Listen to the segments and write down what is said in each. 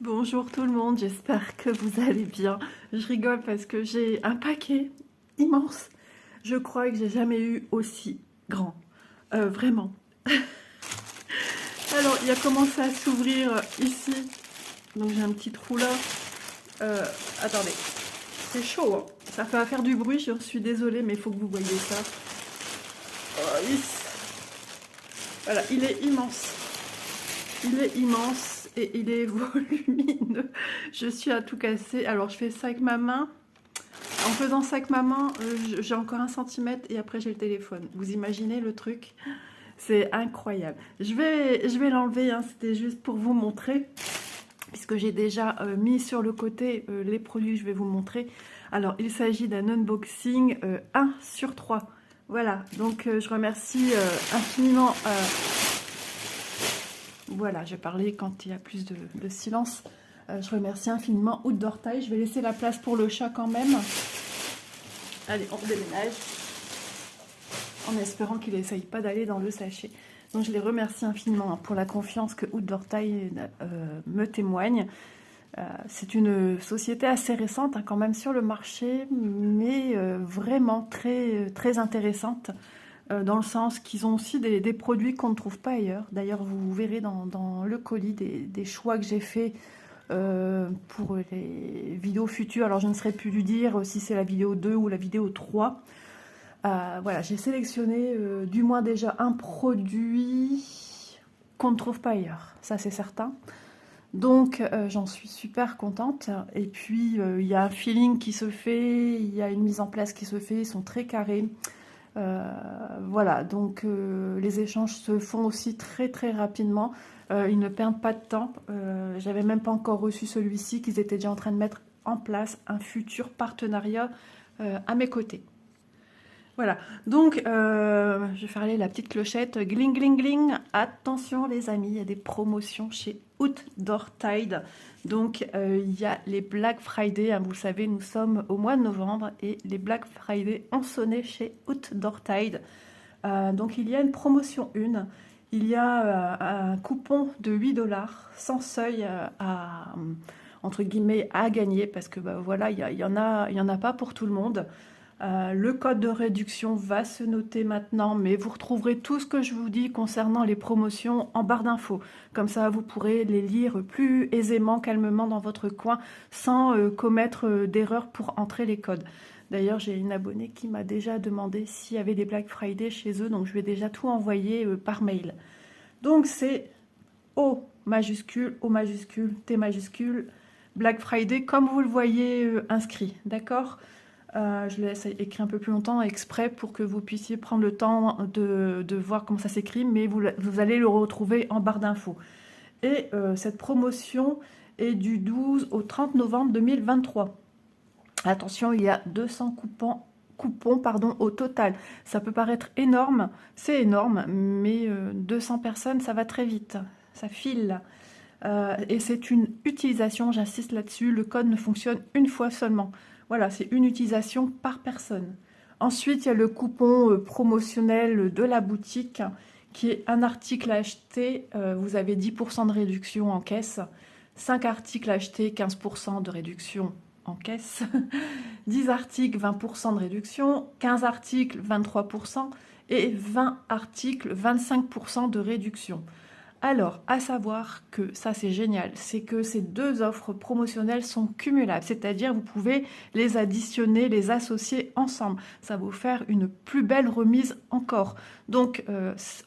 Bonjour tout le monde, j'espère que vous allez bien. Je rigole parce que j'ai un paquet immense. Je crois que j'ai jamais eu aussi grand. Vraiment. Alors, il a commencé à s'ouvrir ici. Donc j'ai un petit trou là. Euh, Attendez, c'est chaud, hein. Ça va faire du bruit, je suis désolée, mais il faut que vous voyez ça. Voilà, il est immense. Il est immense et il est volumineux. Je suis à tout casser. Alors je fais ça avec ma main. En faisant ça avec ma main, j'ai encore 1 centimètre et après j'ai le téléphone. Vous imaginez le truc? C'est incroyable. Je vais l'enlever, hein, c'était juste pour vous montrer, puisque j'ai déjà mis sur le côté les produits que je vais vous montrer. Alors, il s'agit d'un unboxing 1 sur 3. Voilà, donc je remercie infiniment. Voilà, je vais parler quand il y a plus de silence. Je remercie infiniment Outdoor Taille. Je vais laisser la place pour le chat quand même. Allez, on déménage. En espérant qu'il n'essaye pas d'aller dans le sachet. Donc je les remercie infiniment pour la confiance que Outdoor Taille me témoigne. C'est une société assez récente, hein, quand même sur le marché, mais vraiment très intéressante, dans le sens qu'ils ont aussi des produits qu'on ne trouve pas ailleurs. D'ailleurs, vous verrez dans le colis des choix que j'ai fait pour les vidéos futures. Alors je ne saurais plus lui dire si c'est la vidéo 2 ou la vidéo 3. Voilà, j'ai sélectionné du moins déjà un produit qu'on ne trouve pas ailleurs, ça c'est certain. Donc j'en suis super contente. Et puis il y a un feeling qui se fait, il y a une mise en place qui se fait, ils sont très carrés. Voilà, donc les échanges se font aussi très rapidement. Ils ne perdent pas de temps. J'avais même pas encore reçu celui-ci, qu'ils étaient déjà en train de mettre en place un futur partenariat à mes côtés. Voilà, donc je vais faire aller la petite clochette, gling gling gling. Attention les amis, il y a des promotions chez Outdoor Tide. Donc il y a les Black Friday, hein, vous le savez, nous sommes au mois de novembre et les Black Friday ont sonné chez Outdoor Tide. Donc il y a une promotion 1, il y a un coupon de 8 $ sans seuil entre guillemets à gagner, parce que bah, voilà, il y en a pas pour tout le monde. Le code de réduction va se noter maintenant, mais vous retrouverez tout ce que je vous dis concernant les promotions en barre d'infos. Comme ça, vous pourrez les lire plus aisément, calmement dans votre coin, sans commettre d'erreurs pour entrer les codes. D'ailleurs, j'ai une abonnée qui m'a déjà demandé s'il y avait des Black Friday chez eux, donc je vais déjà tout envoyer par mail. Donc c'est O majuscule, T majuscule, Black Friday, comme vous le voyez inscrit, d'accord? Je le laisse écrit un peu plus longtemps exprès pour que vous puissiez prendre le temps de voir comment ça s'écrit, mais vous allez le retrouver en barre d'infos. Et cette promotion est du 12 au 30 novembre 2023. Attention, il y a 200 coupons au total. Ça peut paraître énorme, c'est énorme, mais 200 personnes, ça va très vite, ça file. Et c'est une utilisation, j'insiste là-dessus, le code ne fonctionne une fois seulement. Voilà, c'est une utilisation par personne. Ensuite, il y a le coupon promotionnel de la boutique, qui est un article acheté, vous avez 10% de réduction en caisse, 5 articles achetés, 15% de réduction en caisse, 10 articles, 20% de réduction, 15 articles, 23%, et 20 articles, 25% de réduction. Alors, à savoir que ça c'est génial, c'est que ces deux offres promotionnelles sont cumulables, c'est-à-dire vous pouvez les additionner, les associer ensemble. Ça va vous faire une plus belle remise encore. Donc,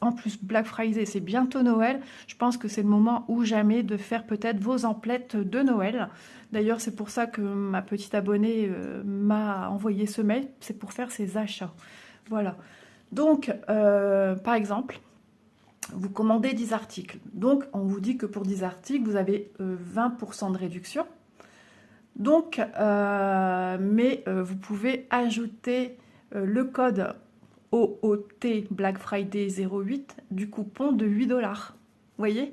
en plus, Black Friday, c'est bientôt Noël. Je pense que c'est le moment ou jamais de faire peut-être vos emplettes de Noël. D'ailleurs, c'est pour ça que ma petite abonnée m'a envoyé ce mail, c'est pour faire ses achats. Voilà. Donc, par exemple, vous commandez 10 articles. Donc, on vous dit que pour 10 articles, vous avez 20% de réduction. Donc, vous pouvez ajouter le code OOT Black Friday 08 du coupon de 8 $. Vous voyez?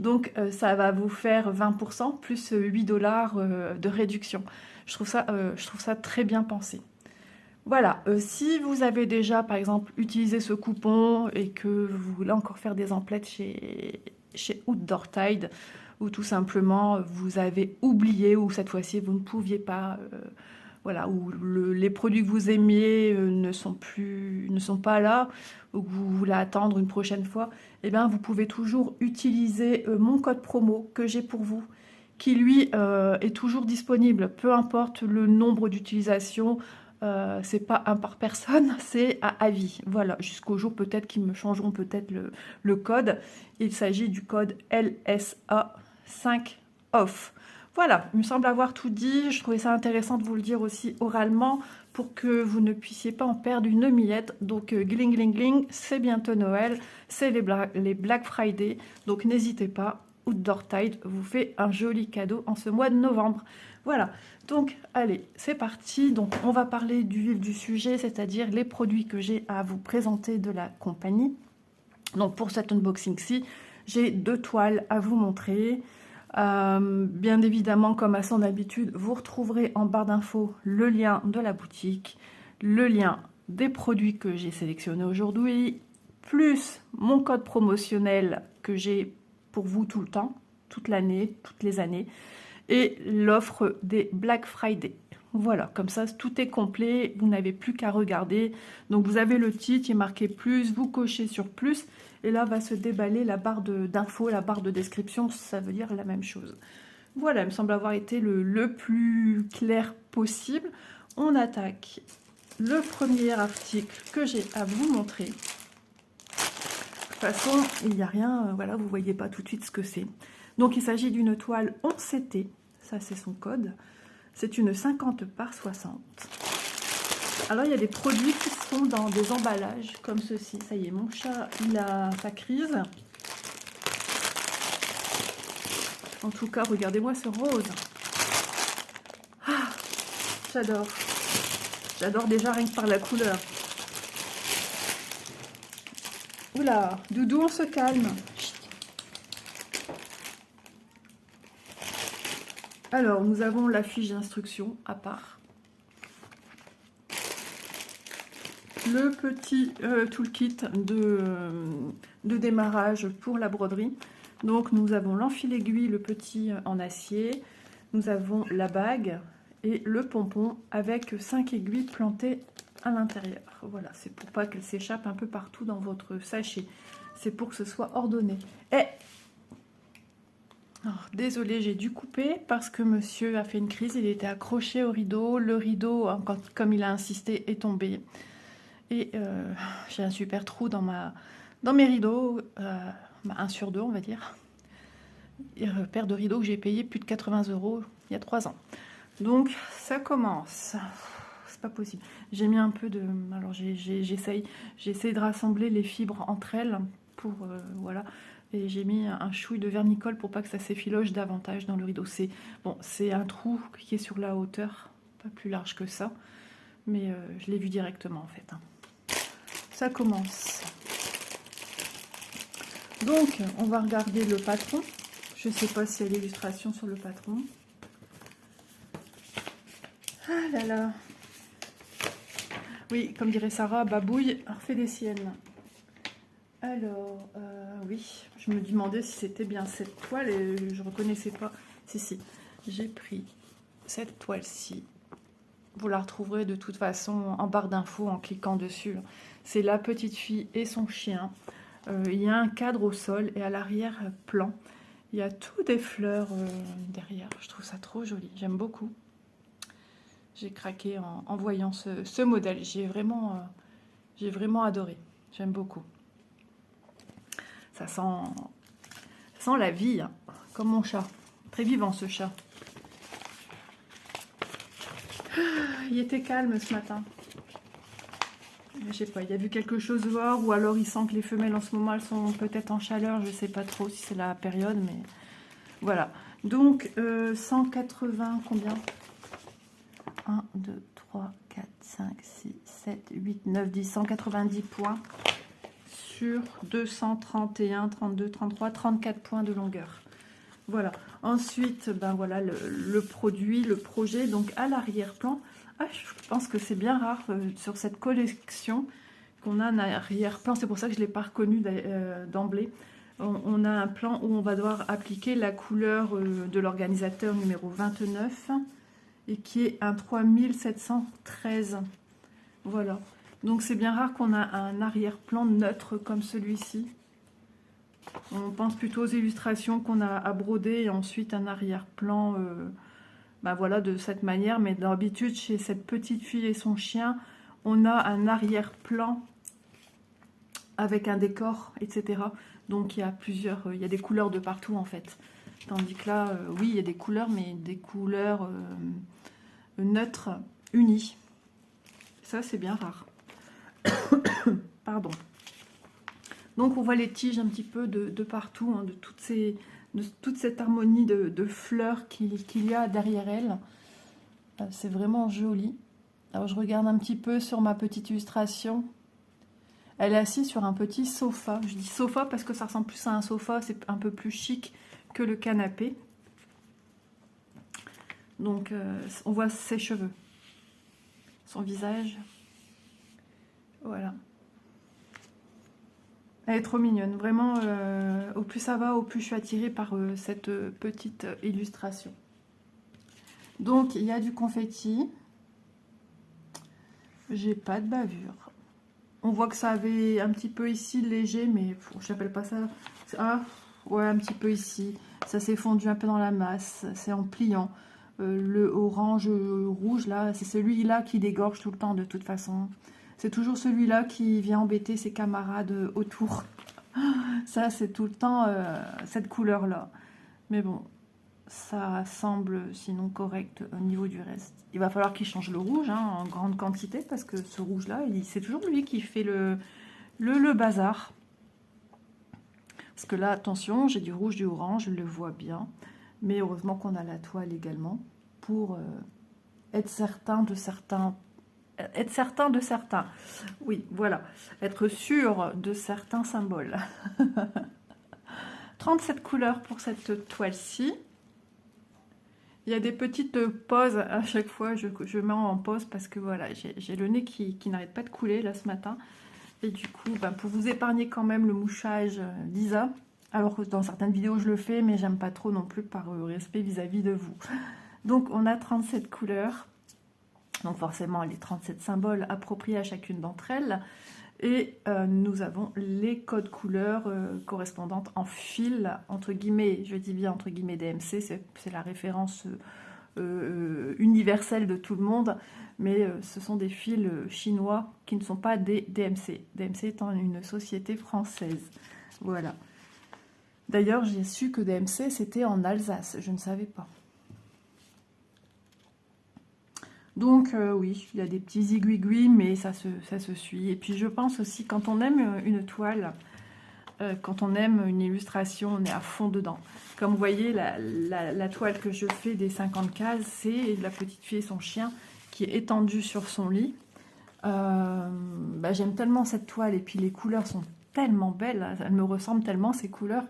Donc, ça va vous faire 20% plus 8 $ de réduction. Je trouve ça très bien pensé. Voilà, si vous avez déjà, par exemple, utilisé ce coupon et que vous voulez encore faire des emplettes chez Outdoor Tide, ou tout simplement vous avez oublié, ou cette fois-ci vous ne pouviez pas, voilà, ou les produits que vous aimiez ne sont pas là, ou que vous voulez attendre une prochaine fois, eh bien vous pouvez toujours utiliser mon code promo que j'ai pour vous, qui lui est toujours disponible, peu importe le nombre d'utilisations. C'est pas un par personne, c'est à vie. Voilà, jusqu'au jour peut-être qu'ils me changeront peut-être le code. Il s'agit du code LSA 5 off. Voilà, il me semble avoir tout dit. Je trouvais ça intéressant de vous le dire aussi oralement pour que vous ne puissiez pas en perdre une miette. Donc, gling gling gling, c'est bientôt Noël, c'est les Black Friday. Donc, n'hésitez pas, Outdoor Tide vous fait un joli cadeau en ce mois de novembre. Voilà, donc allez, c'est parti. Donc, on va parler du vif du sujet, c'est-à-dire les produits que j'ai à vous présenter de la compagnie. Donc, pour cet unboxing-ci, j'ai 2 toiles à vous montrer. Bien évidemment, comme à son habitude, vous retrouverez en barre d'infos le lien de la boutique, le lien des produits que j'ai sélectionnés aujourd'hui, plus mon code promotionnel que j'ai pour vous tout le temps, toute l'année, toutes les années, et l'offre des Black Friday. Voilà, comme ça, tout est complet, vous n'avez plus qu'à regarder. Donc, vous avez le titre, il est marqué plus, vous cochez sur plus, et là va se déballer la barre d'infos, la barre de description, ça veut dire la même chose. Voilà, il me semble avoir été le plus clair possible. On attaque le premier article que j'ai à vous montrer. De toute façon, il n'y a rien, voilà, vous ne voyez pas tout de suite ce que c'est. Donc, il s'agit d'une toile 11CT, ça c'est son code. C'est une 50 par 60. Alors, il y a des produits qui sont dans des emballages comme ceci. Ça y est, mon chat, il a sa crise. En tout cas, regardez-moi ce rose. Ah, j'adore. J'adore déjà rien que par la couleur. Oula, Doudou, on se calme. Alors, nous avons la fiche d'instruction à part. Le petit toolkit de démarrage pour la broderie. Donc, nous avons l'enfil-aiguille, le petit en acier. Nous avons la bague et le pompon avec 5 aiguilles plantées à l'intérieur. Voilà, c'est pour pas qu'elle s'échappe un peu partout dans votre sachet. C'est pour que ce soit ordonné. Et désolée, j'ai dû couper parce que monsieur a fait une crise. Il était accroché au rideau. Le rideau, comme il a insisté, est tombé. Et j'ai un super trou dans mes rideaux. 1 sur 2, on va dire. Paire de rideaux que j'ai payé plus de 80 € il y a 3 ans. Donc, ça commence. C'est pas possible. J'ai mis un peu de... Alors, j'essaye de rassembler les fibres entre elles pour... voilà. Et j'ai mis un chouille de vernicole pour pas que ça s'effiloche davantage dans le rideau. C'est un trou qui est sur la hauteur, pas plus large que ça. Mais je l'ai vu directement, en fait. Ça commence. Donc, on va regarder le patron. Je ne sais pas s'il y a l'illustration sur le patron. Ah là là. Oui, comme dirait Sarah, babouille, refait des siennes. Alors, oui, je me demandais si c'était bien cette toile et je ne reconnaissais pas. Si, j'ai pris cette toile-ci. Vous la retrouverez de toute façon en barre d'infos en cliquant dessus. C'est la petite fille et son chien. Il y a un cadre au sol et à l'arrière plan. Il y a tout des fleurs derrière. Je trouve ça trop joli. J'aime beaucoup. J'ai craqué en voyant ce modèle. J'ai vraiment adoré. J'aime beaucoup. Ça sent la vie, hein, comme mon chat. Très vivant ce chat. Il était calme ce matin. Je sais pas, il a vu quelque chose dehors ou alors il sent que les femelles en ce moment elles sont peut-être en chaleur. Je sais pas trop si c'est la période, mais voilà. Donc 180 combien? 1, 2, 3, 4, 5, 6, 7, 8, 9, 10, 190 points sur 231, 32, 33, 34 points de longueur. Voilà. Ensuite, ben voilà le produit, le projet. Donc à l'arrière-plan, je pense que c'est bien rare sur cette collection qu'on a un arrière-plan. C'est pour ça que je ne l'ai pas reconnu d'emblée. on a un plan où on va devoir appliquer la couleur de l'organisateur numéro 29 et qui est un 3713. Voilà. Donc c'est bien rare qu'on a un arrière-plan neutre comme celui-ci. On pense plutôt aux illustrations qu'on a à broder et ensuite un arrière-plan voilà, de cette manière. Mais d'habitude, chez cette petite fille et son chien, on a un arrière-plan avec un décor, etc. Donc il y a plusieurs, il y a des couleurs de partout en fait. Tandis que là, oui, il y a des couleurs, mais des couleurs neutres, unies. Ça, c'est bien rare. Pardon. Donc on voit les tiges un petit peu de partout, hein, de toute cette harmonie de fleurs qu'il y a derrière elle. C'est vraiment joli. Alors je regarde un petit peu sur ma petite illustration. Elle est assise sur un petit sofa. Je dis sofa parce que ça ressemble plus à un sofa, c'est un peu plus chic que le canapé. Donc on voit ses cheveux, son visage. Voilà. Elle est trop mignonne. Vraiment, au plus ça va, au plus je suis attirée par cette petite illustration. Donc, il y a du confetti. J'ai pas de bavure. On voit que ça avait un petit peu ici, léger, mais je n'appelle pas ça... Ah, ouais, un petit peu ici. Ça s'est fondu un peu dans la masse. C'est en pliant. Le orange rouge, là, c'est celui-là qui dégorge tout le temps, de toute façon. C'est toujours celui-là qui vient embêter ses camarades autour. Ça, c'est tout le temps cette couleur-là. Mais bon, ça semble sinon correct au niveau du reste. Il va falloir qu'il change le rouge en grande quantité parce que ce rouge-là, c'est toujours lui qui fait le bazar. Parce que là, attention, j'ai du rouge, du orange, je le vois bien. Mais heureusement qu'on a la toile également pour être certain de certains... Être certain de certains. Oui, voilà. Être sûr de certains symboles. 37 couleurs pour cette toile-ci. Il y a des petites pauses à chaque fois. Je mets en pause parce que voilà, j'ai le nez qui n'arrête pas de couler là ce matin. Et du coup, pour vous épargner quand même le mouchage d'Isa, alors que dans certaines vidéos je le fais, mais j'aime pas trop non plus par respect vis-à-vis de vous. Donc on a 37 couleurs. Donc forcément les 37 symboles appropriés à chacune d'entre elles. Et nous avons les codes couleurs correspondantes en fil, entre guillemets, je dis bien entre guillemets DMC, c'est la référence universelle de tout le monde, mais ce sont des fils chinois qui ne sont pas des DMC. DMC étant une société française. Voilà. D'ailleurs, j'ai su que DMC c'était en Alsace, je ne savais pas. Donc oui, il y a des petits aiguilles, mais ça se suit. Et puis je pense aussi, quand on aime une toile, quand on aime une illustration, on est à fond dedans. Comme vous voyez, la toile que je fais des 50 cases, c'est la petite fille et son chien qui est étendue sur son lit. J'aime tellement cette toile et puis les couleurs sont tellement belles, elles me ressemblent tellement ces couleurs,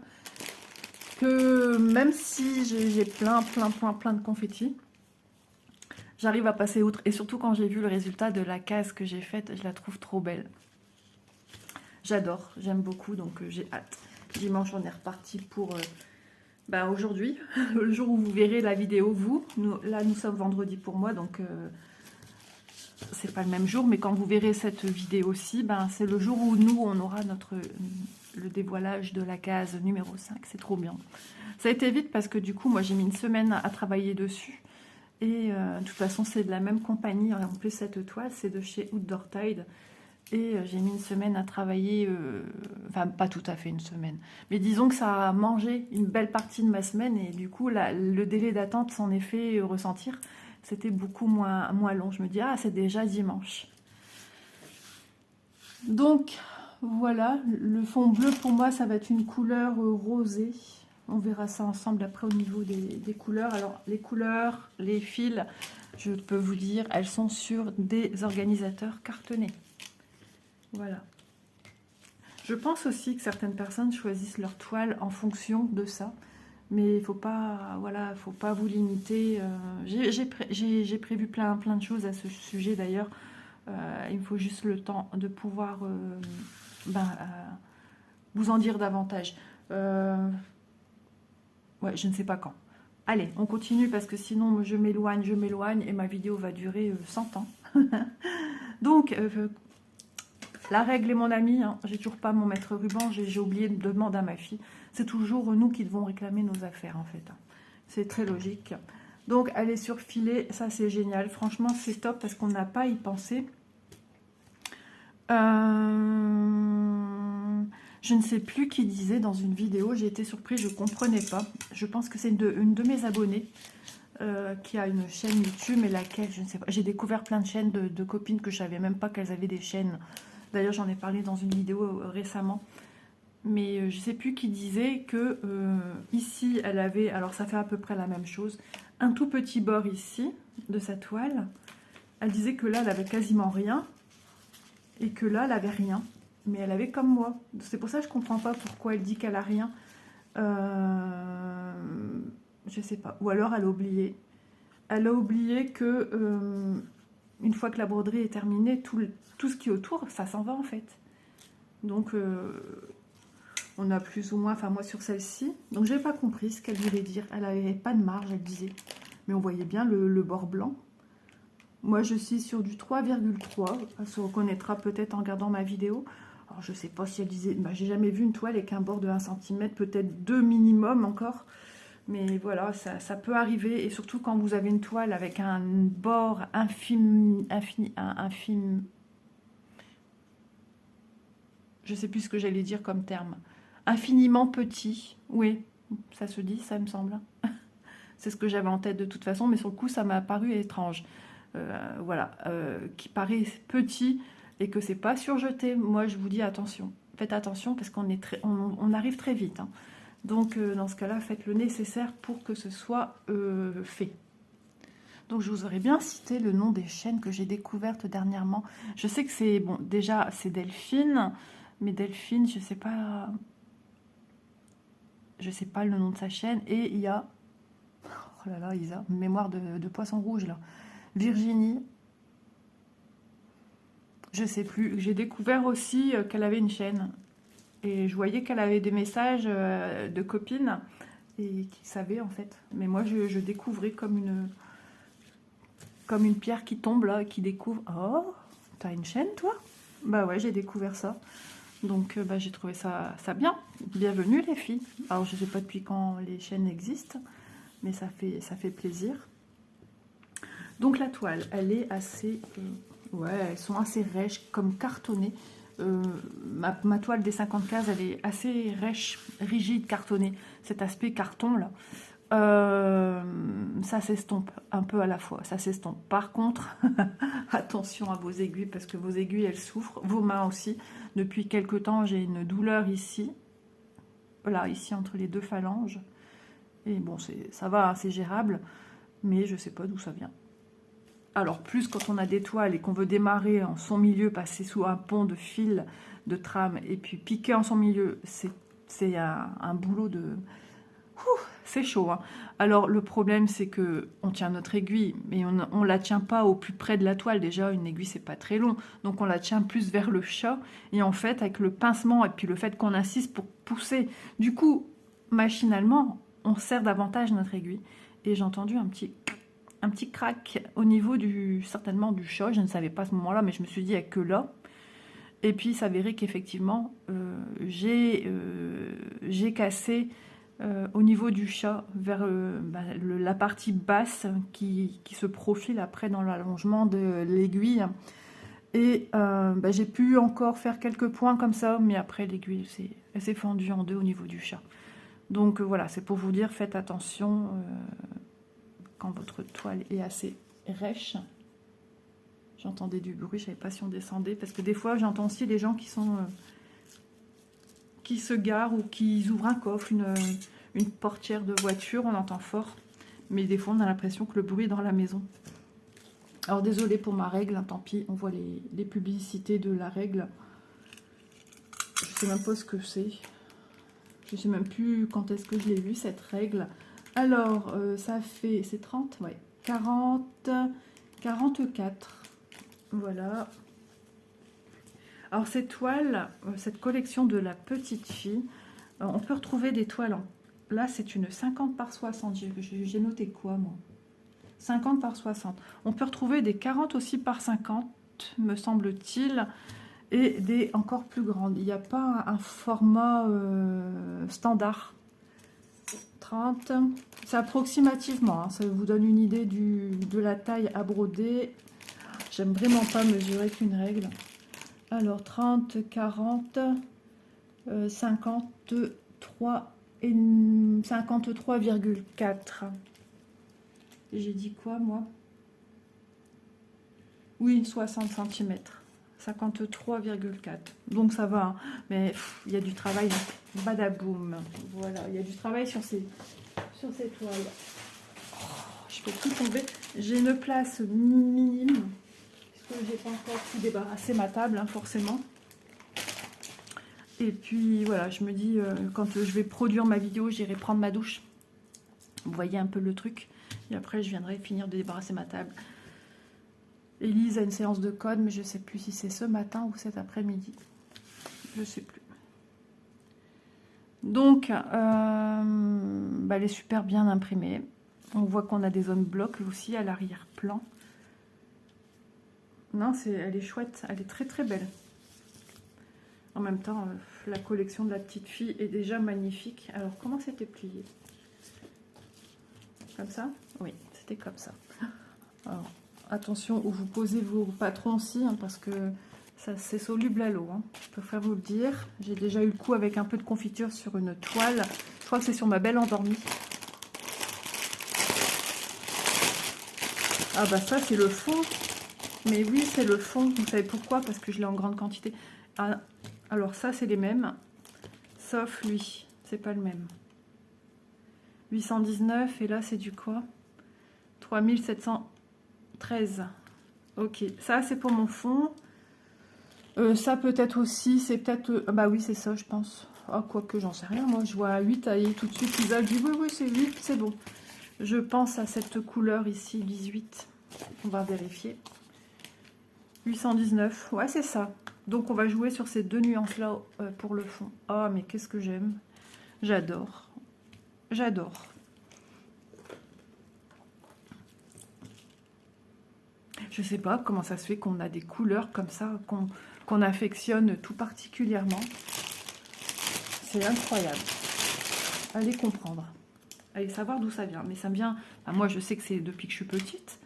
que même si j'ai plein de confettis, j'arrive à passer outre. Et surtout quand j'ai vu le résultat de la case que j'ai faite, je la trouve trop belle. J'adore, j'aime beaucoup, donc j'ai hâte. Dimanche, on est reparti pour aujourd'hui, le jour où vous verrez la vidéo, vous. Là, nous sommes vendredi pour moi, donc c'est pas le même jour. Mais quand vous verrez cette vidéo-ci, c'est le jour où nous, on aura le dévoilage de la case numéro 5. C'est trop bien. Ça a été vite parce que du coup, moi, j'ai mis une semaine à travailler dessus. Et de toute façon, c'est de la même compagnie. En plus, cette toile, c'est de chez Outdoor Tide. Et j'ai mis une semaine à travailler, enfin pas tout à fait une semaine. Mais disons que ça a mangé une belle partie de ma semaine. Et du coup, le délai d'attente s'en est fait ressentir. C'était beaucoup moins long. Je me dis, ah, c'est déjà dimanche. Donc, voilà. Le fond bleu, pour moi, ça va être une couleur rosée. On verra ça ensemble après au niveau des couleurs. Alors, les couleurs, les fils, je peux vous dire, elles sont sur des organisateurs cartonnés. Voilà. Je pense aussi que certaines personnes choisissent leur toile en fonction de ça. Mais il ne faut pas, voilà, faut pas vous limiter. J'ai prévu plein de choses à ce sujet d'ailleurs. Il me faut juste le temps de pouvoir vous en dire davantage. Ouais, je ne sais pas quand. Allez, on continue parce que sinon je m'éloigne et ma vidéo va durer 100 ans. Donc, la règle est mon amie, hein. J'ai toujours pas mon maître ruban, j'ai oublié de demander à ma fille. C'est toujours nous qui devons réclamer nos affaires en fait. C'est très logique. Donc, elle est surfilée, ça c'est génial. Franchement, c'est top parce qu'on n'a pas à y penser. Je ne sais plus qui disait dans une vidéo, j'ai été surprise, je ne comprenais pas. Je pense que c'est une de mes abonnées qui a une chaîne YouTube, mais laquelle, je ne sais pas. J'ai découvert plein de chaînes de copines que je ne savais même pas qu'elles avaient des chaînes. D'ailleurs, j'en ai parlé dans une vidéo récemment. Mais je ne sais plus qui disait que ici, elle avait, alors ça fait à peu près la même chose, un tout petit bord ici de sa toile. Elle disait que là, elle avait quasiment rien et que là, elle avait rien. Mais elle avait comme moi. C'est pour ça que je ne comprends pas pourquoi elle dit qu'elle a rien. Je sais pas. Ou alors elle a oublié. Elle a oublié que une fois que la broderie est terminée, tout ce qui est autour, ça s'en va en fait. Donc on a plus ou moins, enfin moi sur celle-ci. Donc j'ai pas compris ce qu'elle voulait dire. Elle avait pas de marge, elle disait. Mais on voyait bien le bord blanc. Moi je suis sur du 3,3. Elle se reconnaîtra peut-être en regardant ma vidéo. Alors, je ne sais pas si elle disait... Bah, j'ai jamais vu une toile avec un bord de 1 cm, peut-être 2 minimum encore. Mais voilà, ça peut arriver. Et surtout quand vous avez une toile avec un bord infime... Je ne sais plus ce que j'allais dire comme terme. Infiniment petit. Oui, ça se dit, ça me semble. C'est ce que j'avais en tête de toute façon. Mais sur le coup, ça m'a paru étrange. Voilà, qui paraît petit... et que c'est pas surjeté. Moi, je vous dis attention. Faites attention parce qu'on on arrive très vite. Hein. Donc, dans ce cas-là, faites le nécessaire pour que ce soit fait. Donc, je vous aurais bien cité le nom des chaînes que j'ai découvertes dernièrement. Je sais que c'est... Bon, déjà, c'est Delphine. Mais Delphine, je sais pas... Je sais pas le nom de sa chaîne. Et il y a... Oh là là, Isa, mémoire de poisson rouge, là. Virginie... Je sais plus. J'ai découvert aussi qu'elle avait une chaîne. Et je voyais qu'elle avait des messages de copines et qui savaient en fait. Mais moi, je découvrais comme une pierre qui tombe là, qui découvre. Oh, t'as une chaîne toi? Bah ouais, j'ai découvert ça. Donc bah, j'ai trouvé ça bien. Bienvenue les filles. Alors je sais pas depuis quand les chaînes existent, mais ça fait plaisir. Donc la toile, elle est assez... ouais, elles sont assez rêches, comme cartonnées. Ma toile des 50 elle est assez rêche, rigide, cartonnée. Cet aspect carton là, ça s'estompe un peu à la fois. Ça s'estompe. Par contre, attention à vos aiguilles parce que vos aiguilles elles souffrent. Vos mains aussi. Depuis quelque temps, j'ai une douleur ici. Voilà, ici entre les deux phalanges. Et bon, ça va, hein, c'est gérable. Mais je sais pas d'où ça vient. Alors plus quand on a des toiles et qu'on veut démarrer en son milieu, passer sous un pont de fil de trame et puis piquer en son milieu, c'est un boulot de... C'est chaud. Hein. Alors le problème c'est que on tient notre aiguille, mais on la tient pas au plus près de la toile. Déjà une aiguille c'est pas très long, donc on la tient plus vers le chat. Et en fait avec le pincement et puis le fait qu'on insiste pour pousser, du coup machinalement on serre davantage notre aiguille. Et j'ai entendu un petit crack au niveau certainement du chat. Je ne savais pas à ce moment-là, mais je me suis dit, il n'y a que là. Et puis, il s'avérait qu'effectivement, j'ai cassé au niveau du chat vers la partie basse qui se profile après dans l'allongement de l'aiguille. Et j'ai pu encore faire quelques points comme ça, mais après, l'aiguille, elle s'est fendue en deux au niveau du chat. Donc, voilà, c'est pour vous dire, faites attention... quand votre toile est assez rêche. J'entendais du bruit, je ne savais pas si on descendait, parce que des fois j'entends aussi les gens qui se garent ou qui ouvrent un coffre, une portière de voiture, on entend fort, mais des fois on a l'impression que le bruit est dans la maison. Alors désolé pour ma règle, hein, tant pis, on voit les publicités de la règle. Je sais même pas ce que c'est. Je sais même plus quand est-ce que je l'ai vue cette règle. Alors, ça fait... C'est 30? Ouais. 40... 44. Voilà. Alors, cette toile, cette collection de la petite fille, On peut retrouver des toiles. Là, c'est une 50 par 60. J'ai noté quoi, moi? 50 par 60. On peut retrouver des 40 aussi par 50, me semble-t-il. Et des encore plus grandes. Il n'y a pas un format standard. 30. C'est approximativement. Hein, ça vous donne une idée de la taille à broder. J'aime vraiment pas mesurer qu'une règle. Alors, 30, 40, 53 et 53,4. J'ai dit quoi, moi? Oui, 60 cm. 53,4. Donc ça va. Hein. Mais il y a du travail. Hein. Badaboum. Voilà, il y a du travail sur ces toiles. Oh, je peux tout tomber. J'ai une place minime. Parce que j'ai pas encore tout débarrassé ma table, hein, forcément. Et puis voilà, je me dis, quand je vais produire ma vidéo, j'irai prendre ma douche. Vous voyez un peu le truc. Et après, je viendrai finir de débarrasser ma table. Élise a une séance de code, mais je ne sais plus si c'est ce matin ou cet après-midi. Je ne sais plus. Donc, elle est super bien imprimée. On voit qu'on a des zones blocs aussi à l'arrière-plan. Non, elle est chouette. Elle est très très belle. En même temps, la collection de la petite fille est déjà magnifique. Alors, comment c'était plié? Comme ça? Oui, c'était comme ça. Alors, attention où vous posez vos patrons aussi, hein, parce que ça c'est soluble à l'eau. Hein. Je préfère vous le dire. J'ai déjà eu le coup avec un peu de confiture sur une toile. Je crois que c'est sur ma belle endormie. Ah bah ça c'est le fond. Mais oui, c'est le fond. Vous savez pourquoi? Parce que je l'ai en grande quantité. Ah, alors ça c'est les mêmes. Sauf lui. C'est pas le même. 819 et là c'est du quoi? 3713. Ok, ça c'est pour mon fond. Ça peut-être aussi, c'est peut-être... bah oui, c'est ça, je pense. Ah, quoique, j'en sais rien. Moi, je vois 8 taillé tout de suite. Ils a dit, oui, oui, c'est 8, c'est bon. Je pense à cette couleur ici, 18. On va vérifier. 819, ouais, c'est ça. Donc, on va jouer sur ces deux nuances-là pour le fond. Ah, mais qu'est-ce que j'aime. J'adore. J'adore. Je sais pas comment ça se fait qu'on a des couleurs comme ça, qu'on affectionne tout particulièrement. C'est incroyable. Allez comprendre. Allez savoir d'où ça vient. Mais ça vient... Enfin, moi, je sais que c'est depuis que je suis petite.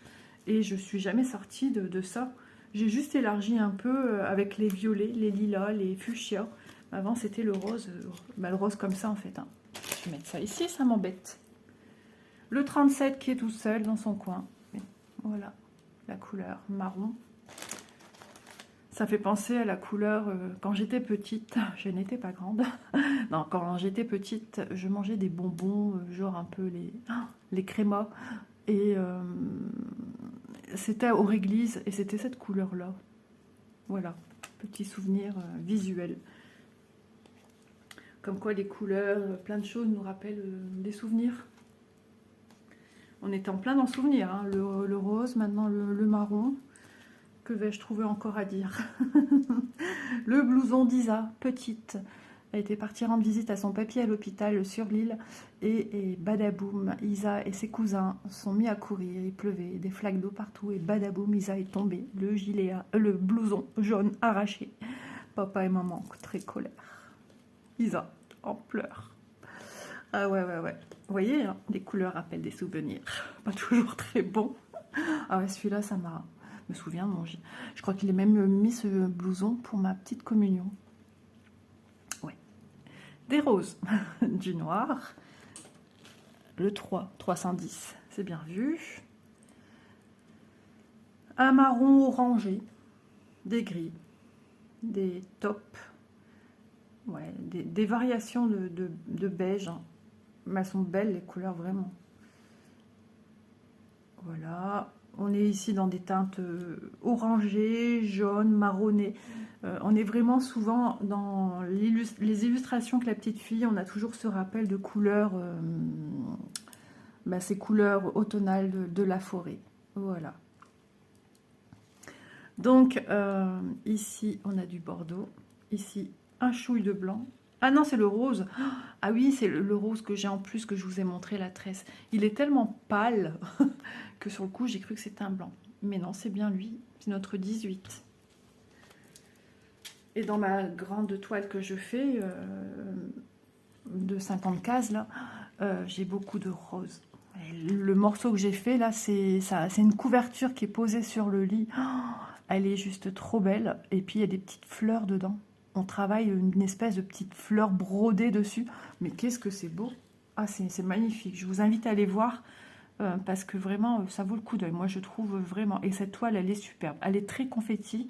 Et je suis jamais sortie de ça. J'ai juste élargi un peu avec les violets, les lilas, les fuchsias. Avant, c'était le rose. Le rose comme ça, en fait. Hein. Je vais mettre ça ici, ça m'embête. Le 37 qui est tout seul dans son coin. Voilà. La couleur marron. Ça fait penser à la couleur quand j'étais petite. Je n'étais pas grande. Non, quand j'étais petite, je mangeais des bonbons, genre un peu les crémas. Et c'était au réglisse et c'était cette couleur-là. Voilà, petit souvenir visuel. Comme quoi les couleurs, plein de choses nous rappellent des souvenirs. On était en plein dans le souvenir, hein. Le rose, maintenant le marron. Que vais-je trouver encore à dire? Le blouson d'Isa, petite. Elle était partie rendre visite à son papy à l'hôpital sur l'île. Et badaboum, Isa et ses cousins sont mis à courir. Il pleuvait, des flaques d'eau partout. Et badaboum, Isa est tombée. Le blouson jaune arraché. Papa et maman très colère. Isa en pleurs. Ah ouais. Vous voyez, hein, les couleurs rappellent des souvenirs. Pas toujours très bons. Ah ouais, celui-là, ça m'a... Je me souviens, je crois qu'il est même mis ce blouson pour ma petite communion. Ouais. Des roses, du noir. Le 310, c'est bien vu. Un marron orangé. Des gris. Des tops. Ouais, des variations de beige. Hein. Mais elles sont belles, les couleurs, vraiment. Voilà. On est ici dans des teintes orangées, jaunes, marronnées. On est vraiment souvent dans les illustrations que la petite fille, on a toujours ce rappel de couleurs, ces couleurs automnales de la forêt. Voilà. Donc, ici, on a du bordeaux. Ici, un chouille de blanc. Ah non, c'est le rose. Ah oui, c'est le rose que j'ai en plus, que je vous ai montré, la tresse. Il est tellement pâle que sur le coup, j'ai cru que c'était un blanc. Mais non, c'est bien lui. C'est notre 18. Et dans ma grande toile que je fais, de 50 cases, là, j'ai beaucoup de roses. Et le morceau que j'ai fait, là, c'est une couverture qui est posée sur le lit. Elle est juste trop belle. Et puis, il y a des petites fleurs dedans. On travaille une espèce de petite fleur brodée dessus. Mais qu'est-ce que c'est beau! Ah, c'est magnifique. Je vous invite à aller voir parce que vraiment, ça vaut le coup d'œil. Moi, je trouve vraiment. Et cette toile, elle est superbe. Elle est très confetti,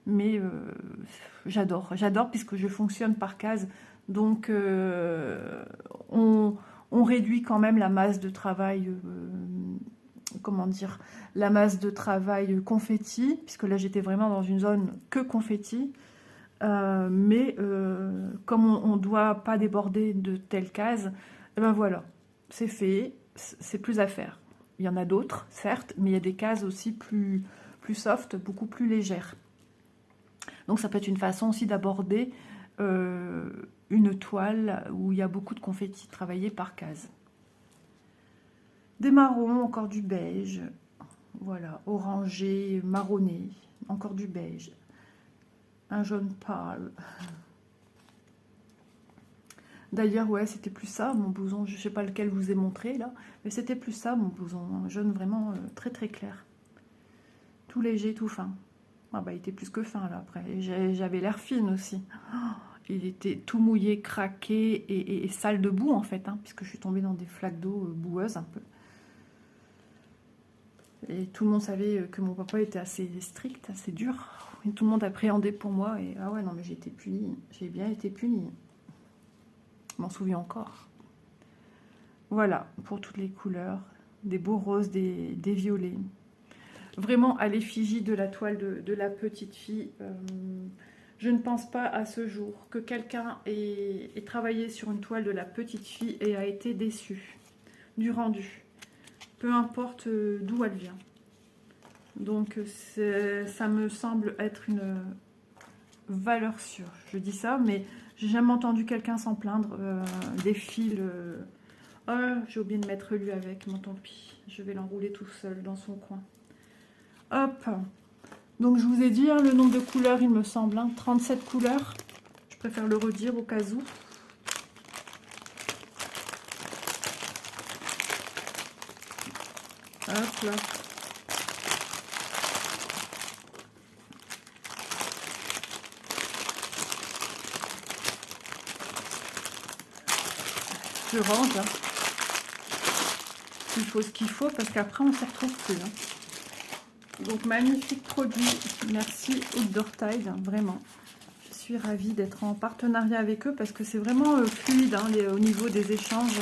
mais j'adore. J'adore puisque je fonctionne par case. Donc, on réduit quand même la masse de travail. Comment dire, la masse de travail confetti, puisque là j'étais vraiment dans une zone que confetti, comme on ne doit pas déborder de telles cases, et ben voilà, c'est fait, c'est plus à faire. Il y en a d'autres, certes, mais il y a des cases aussi plus soft, beaucoup plus légères. Donc ça peut être une façon aussi d'aborder une toile où il y a beaucoup de confetti travaillé par case. Des marrons, encore du beige, voilà, orangé, marronné, encore du beige, un jaune pâle. D'ailleurs, ouais, c'était plus ça, mon blouson, je ne sais pas lequel je vous ai montré là, mais c'était plus ça, mon blouson, un jaune vraiment très très clair. Tout léger, tout fin. Ah bah, il était plus que fin là, après, j'avais l'air fine aussi. Il était tout mouillé, craqué et sale de boue en fait, hein, puisque je suis tombée dans des flaques d'eau boueuses un peu. Et tout le monde savait que mon papa était assez strict, assez dur. Et tout le monde appréhendait pour moi. Et ah ouais, non, mais j'ai été punie. J'ai bien été punie. Je m'en souviens encore. Voilà, pour toutes les couleurs. Des beaux roses, des violets. Vraiment à l'effigie de la toile de la petite fille. Je ne pense pas à ce jour que quelqu'un ait travaillé sur une toile de la petite fille et a été déçu du rendu. Peu importe d'où elle vient. Donc ça me semble être une valeur sûre. Je dis ça, mais j'ai jamais entendu quelqu'un s'en plaindre. Des fils... Oh, j'ai oublié de mettre lui avec, mon tant pis. Je vais l'enrouler tout seul dans son coin. Hop. Donc je vous ai dit, hein, le nombre de couleurs, il me semble. 37 couleurs. Je préfère le redire au cas où. Hop là. Je range. Hein. Il faut ce qu'il faut parce qu'après on ne s'y retrouve plus. Hein. Donc magnifique produit. Merci Outdoor Tide, vraiment. Je suis ravie d'être en partenariat avec eux parce que c'est vraiment fluide hein, au niveau des échanges.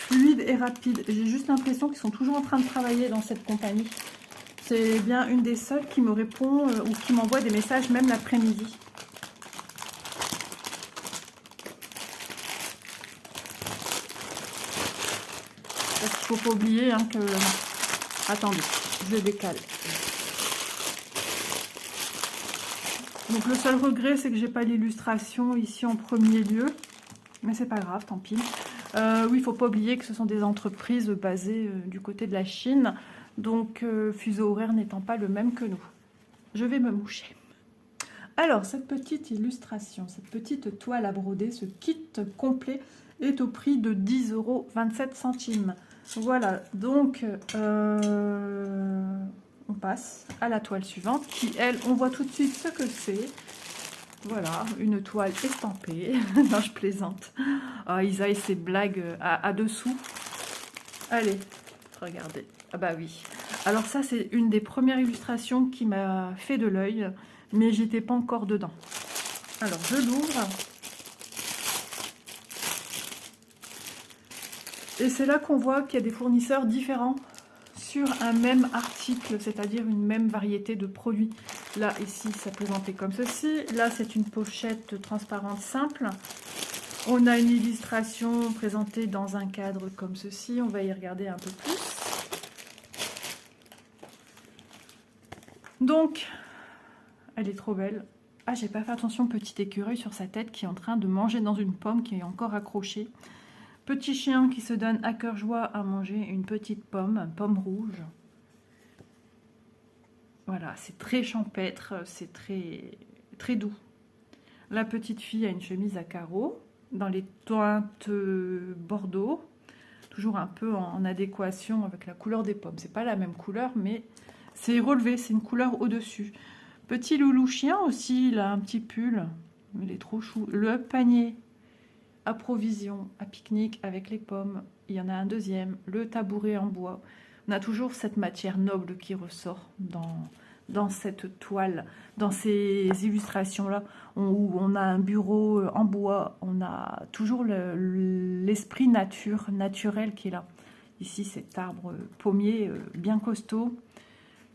Fluide et rapide. J'ai juste l'impression qu'ils sont toujours en train de travailler dans cette compagnie. C'est bien une des seules qui me répond ou qui m'envoie des messages même l'après-midi. Parce qu'il ne faut pas oublier hein, que... Attendez, je le décale. Donc le seul regret, c'est que j'ai pas l'illustration ici en premier lieu. Mais c'est pas grave, tant pis. Oui, il ne faut pas oublier que ce sont des entreprises basées du côté de la Chine. Donc, fuseau horaire n'étant pas le même que nous. Je vais me moucher. Alors, cette petite illustration, cette petite toile à broder, ce kit complet est au prix de 10,27 €. Voilà, donc on passe à la toile suivante qui, elle, on voit tout de suite ce que c'est. Voilà, une toile estampée. Non, je plaisante. Ah, Isa et ses blagues à dessous. Allez, regardez. Ah bah oui. Alors ça, c'est une des premières illustrations qui m'a fait de l'œil, mais j'étais pas encore dedans. Alors, je l'ouvre. Et c'est là qu'on voit qu'il y a des fournisseurs différents sur un même article, c'est-à-dire une même variété de produits. Là, ici, ça présentait comme ceci. Là, c'est une pochette transparente simple. On a une illustration présentée dans un cadre comme ceci. On va y regarder un peu plus. Donc, elle est trop belle. Ah, j'ai pas fait attention, petit écureuil sur sa tête qui est en train de manger dans une pomme qui est encore accrochée. Petit chien qui se donne à cœur joie à manger une petite pomme rouge. Voilà, c'est très champêtre, c'est très doux. La petite fille a une chemise à carreaux dans les teintes bordeaux, toujours un peu en adéquation avec la couleur des pommes. C'est pas la même couleur, mais c'est relevé, c'est une couleur au-dessus. Petit loulou chien aussi, il a un petit pull, il est trop chou. Le panier à provision, à pique-nique avec les pommes, il y en a un deuxième. Le tabouret en bois. On a toujours cette matière noble qui ressort dans cette toile, dans ces illustrations-là, où on a un bureau en bois, on a toujours l'esprit naturel qui est là. Ici, cet arbre pommier bien costaud,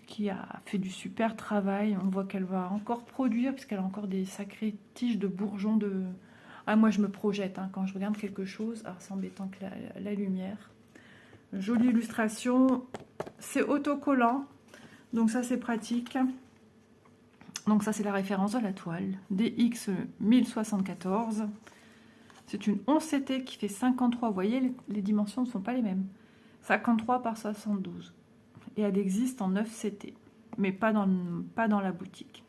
qui a fait du super travail. On voit qu'elle va encore produire, puisqu'elle a encore des sacrées tiges de bourgeons de... Ah, moi, je me projette hein, quand je regarde quelque chose. Ah, c'est embêtant que la lumière. Jolie illustration. C'est autocollant. Donc ça, c'est pratique. Donc ça, c'est la référence de la toile. DX 1074. C'est une 11 CT qui fait 53. Vous voyez, les dimensions ne sont pas les mêmes. 53 par 72. Et elle existe en 9 CT. Mais pas dans la boutique.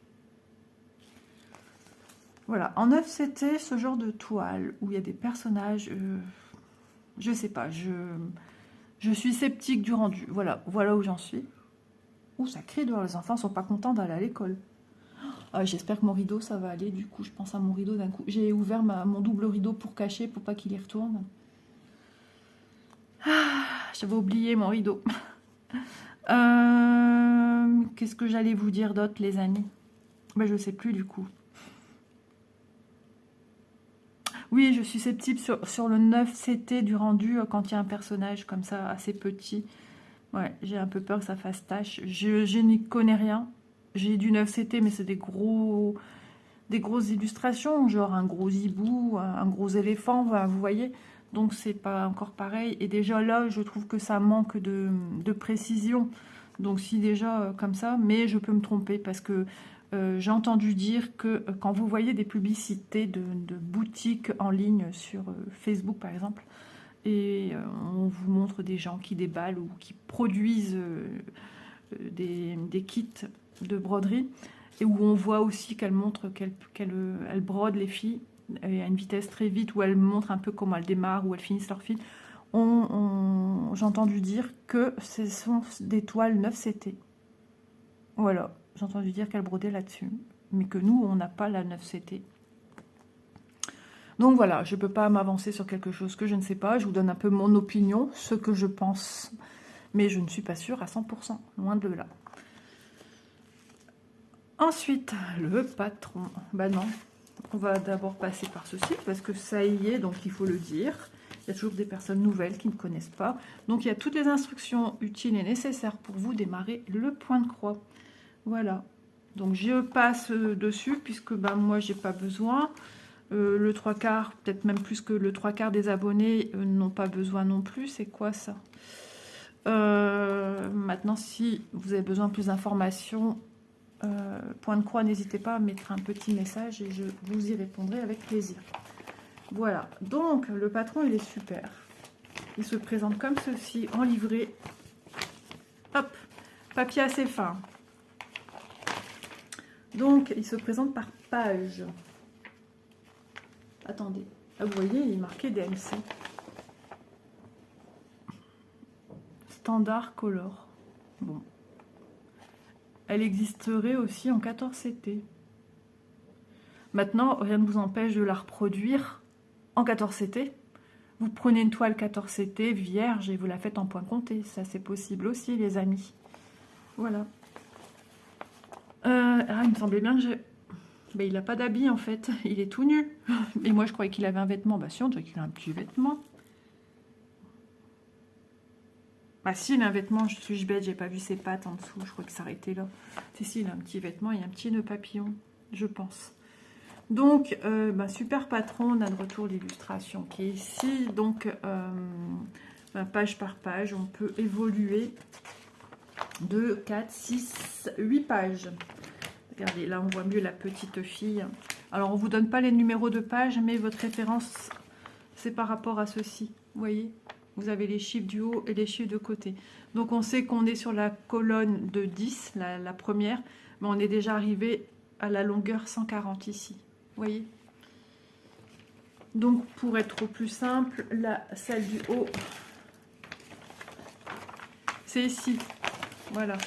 Voilà, en 9 CT, ce genre de toile où il y a des personnages, je sais pas, je suis sceptique du rendu. Voilà où j'en suis. Ouh, ça crie dehors, les enfants sont pas contents d'aller à l'école. Ah, j'espère que mon rideau, ça va aller. Du coup, je pense à mon rideau d'un coup. J'ai ouvert mon double rideau pour cacher, pour pas qu'il y retourne. Ah, j'avais oublié mon rideau. Qu'est-ce que j'allais vous dire d'autre, les amis? Ben, je sais plus du coup. Oui, je suis sceptique sur le 9 CT du rendu quand il y a un personnage comme ça, assez petit. Ouais, j'ai un peu peur que ça fasse tâche. Je n'y connais rien. J'ai du 9 CT, mais c'est des grosses illustrations, genre un gros hibou, un gros éléphant, vous voyez. Donc c'est pas encore pareil. Et déjà là, je trouve que ça manque de précision. Donc si déjà comme ça, mais je peux me tromper parce que j'ai entendu dire que quand vous voyez des publicités de boutiques en ligne sur Facebook par exemple, et on vous montre des gens qui déballent ou qui produisent des kits de broderie, et où on voit aussi qu'elle montre qu'elle brode les filles à une vitesse très vite, où elle montre un peu comment elles démarrent, où elles finissent leur fil. J'ai entendu dire que ce sont des toiles 9 CT. Voilà, j'ai entendu dire qu'elle brodait là-dessus, mais que nous, on n'a pas la 9 CT. Donc voilà, je ne peux pas m'avancer sur quelque chose que je ne sais pas. Je vous donne un peu mon opinion, ce que je pense, mais je ne suis pas sûre à 100%, loin de là. Ensuite, le patron. Bah non, on va d'abord passer par ce site parce que ça y est, donc il faut le dire. Il y a toujours des personnes nouvelles qui ne connaissent pas. Donc il y a toutes les instructions utiles et nécessaires pour vous démarrer le point de croix. Voilà. Donc je passe dessus puisque bah, moi j'ai pas besoin. Le 3/4, peut-être même plus que le 3/4 des abonnés n'ont pas besoin non plus. C'est quoi ça? Maintenant, si vous avez besoin de plus d'informations, point de croix, n'hésitez pas à mettre un petit message et je vous y répondrai avec plaisir. Voilà, donc le patron il est super. Il se présente comme ceci en livret. Hop, papier assez fin. Donc il se présente par page. Attendez, ah, vous voyez, il est marqué DMC. Standard color. Bon. Elle existerait aussi en 14 CT. Maintenant, rien ne vous empêche de la reproduire en 14 CT. Vous prenez une toile 14 CT vierge et vous la faites en point compté. Ça, c'est possible aussi, les amis. Voilà. Il me semblait bien que j'ai... Ben, il n'a pas d'habit, en fait. Il est tout nu. Et moi, je croyais qu'il avait un vêtement. Bah si, on dirait qu'il a un petit vêtement. Bah si, il a un vêtement. Je suis bête, j'ai pas vu ses pattes en dessous. Je crois que ça s'arrêtait là. Si, il a un petit vêtement. Il y a un petit nœud papillon, je pense. Donc, super patron, on a de retour l'illustration qui est ici. Donc, page par page, on peut évoluer de 4, 6, 8 pages. Regardez, là on voit mieux la petite fille. Alors on vous donne pas les numéros de page, mais votre référence c'est par rapport à ceci. Vous voyez, vous avez les chiffres du haut et les chiffres de côté. Donc on sait qu'on est sur la colonne de 10, la première, mais on est déjà arrivé à la longueur 140 ici. Vous voyez. Donc pour être au plus simple, celle du haut, c'est ici. Voilà,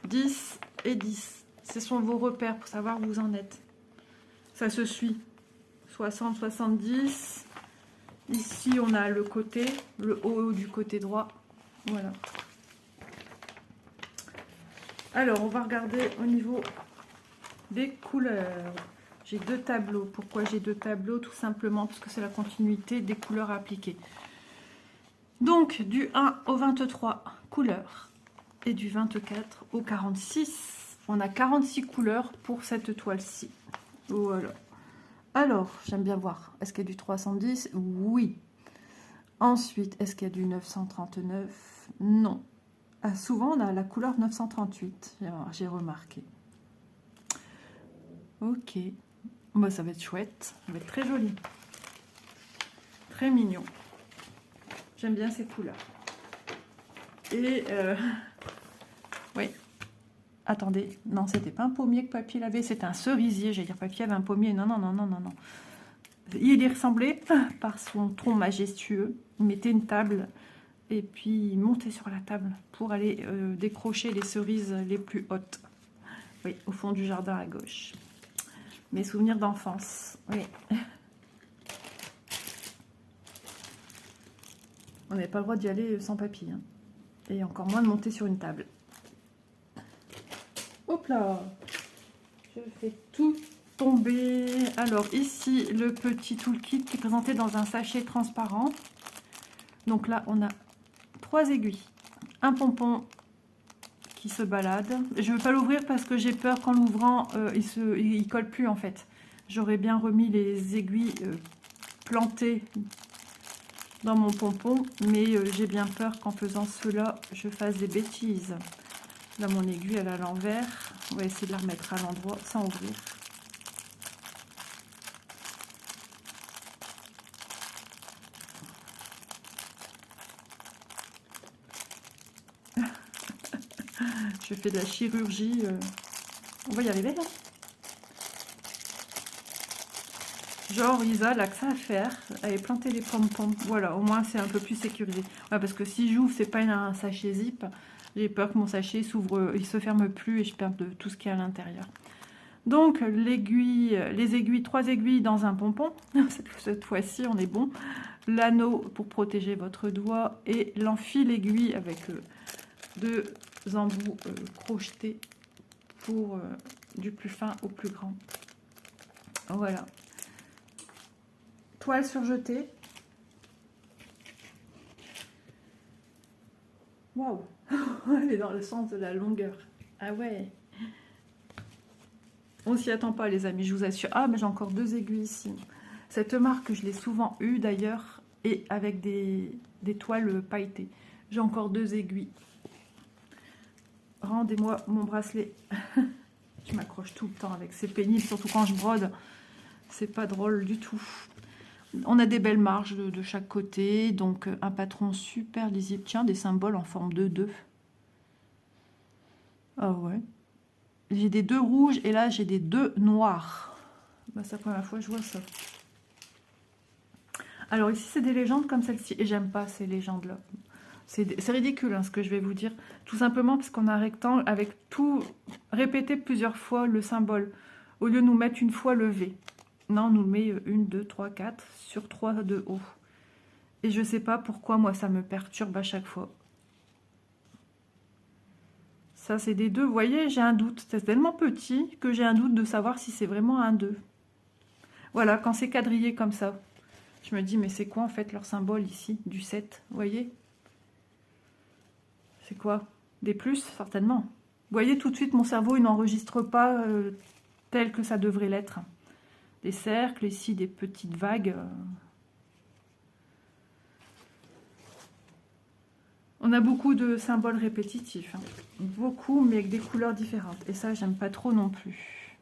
10 et 10. Ce sont vos repères pour savoir où vous en êtes. Ça se suit. 60, 70. Ici, on a le côté, le haut du côté droit. Voilà. Alors, on va regarder au niveau des couleurs. J'ai deux tableaux. Pourquoi j'ai deux tableaux? Tout simplement parce que c'est la continuité des couleurs à appliquer. Donc, du 1 au 23 couleurs et du 24 au 46. On a 46 couleurs pour cette toile-ci. Voilà. Alors, j'aime bien voir. Est-ce qu'il y a du 310? Oui. Ensuite, est-ce qu'il y a du 939? Non. Ah, souvent, on a la couleur 938. J'ai remarqué. Ok. Bah, ça va être chouette. Ça va être très joli. Très mignon. J'aime bien ces couleurs. Et... oui. Attendez, non, c'était pas un pommier que papy l'avait, c'était un cerisier. J'allais dire papy avait un pommier. Non, non, non, non, non, non. Il y ressemblait par son tronc majestueux. Il mettait une table et puis il montait sur la table pour aller décrocher les cerises les plus hautes. Oui, au fond du jardin à gauche. Mes souvenirs d'enfance. Oui. On n'avait pas le droit d'y aller sans papy. Hein. Et encore moins de monter sur une table. Hop là! Je fais tout tomber. Alors ici, le petit toolkit qui est présenté dans un sachet transparent. Donc là, on a 3 aiguilles. Un pompon qui se balade. Je ne veux pas l'ouvrir parce que j'ai peur qu'en l'ouvrant, il colle plus en fait. J'aurais bien remis les aiguilles plantées dans mon pompon, mais j'ai bien peur qu'en faisant cela, je fasse des bêtises. Là, mon aiguille, elle est à l'envers. On va essayer de la remettre à l'endroit sans ouvrir. Je fais de la chirurgie. On va y arriver, là. Genre, Isa, là, que ça à faire. Elle est planter les pompons. Voilà, au moins, c'est un peu plus sécurisé. Ouais, parce que si j'ouvre, c'est pas un sachet zip. J'ai peur que mon sachet s'ouvre, il se ferme plus et je perde tout ce qu'il y a à l'intérieur. Donc, l'aiguille, les aiguilles, 3 aiguilles dans un pompon. Cette fois-ci, on est bon. L'anneau pour protéger votre doigt et l'enfile aiguille avec 2 embouts crochetés pour du plus fin au plus grand. Voilà. Toile surjetée. Waouh! Elle est dans le sens de la longueur. Ah ouais! On s'y attend pas, les amis, je vous assure. Ah, mais j'ai encore 2 aiguilles ici. Cette marque, je l'ai souvent eue d'ailleurs, et avec des toiles pailletées. J'ai encore 2 aiguilles. Rendez-moi mon bracelet. Je m'accroche tout le temps avec. C'est pénible, surtout quand je brode. C'est pas drôle du tout. On a des belles marges de chaque côté. Donc, un patron super lisible. Tiens, des symboles en forme de 2. Ah ouais. J'ai des 2 rouges et là, j'ai des 2 noirs. Bah, c'est la première fois que je vois ça. Alors ici, c'est des légendes comme celle-ci. Et j'aime pas ces légendes-là. C'est ridicule hein, ce que je vais vous dire. Tout simplement parce qu'on a un rectangle avec tout répété plusieurs fois le symbole. Au lieu de nous mettre une fois le V. Non, on nous met 1, 2, 3, 4 sur 3 de haut. Et je sais pas pourquoi moi ça me perturbe à chaque fois. Ça c'est des 2, vous voyez, j'ai un doute. C'est tellement petit que j'ai un doute de savoir si c'est vraiment un 2. Voilà, quand c'est quadrillé comme ça. Je me dis, mais c'est quoi en fait leur symbole ici, du 7, vous voyez? C'est quoi? Des plus, certainement. Vous voyez, tout de suite, mon cerveau, il n'enregistre pas tel que ça devrait l'être. Des cercles, ici, des petites vagues. On a beaucoup de symboles répétitifs. Hein. Beaucoup, mais avec des couleurs différentes. Et ça, j'aime pas trop non plus.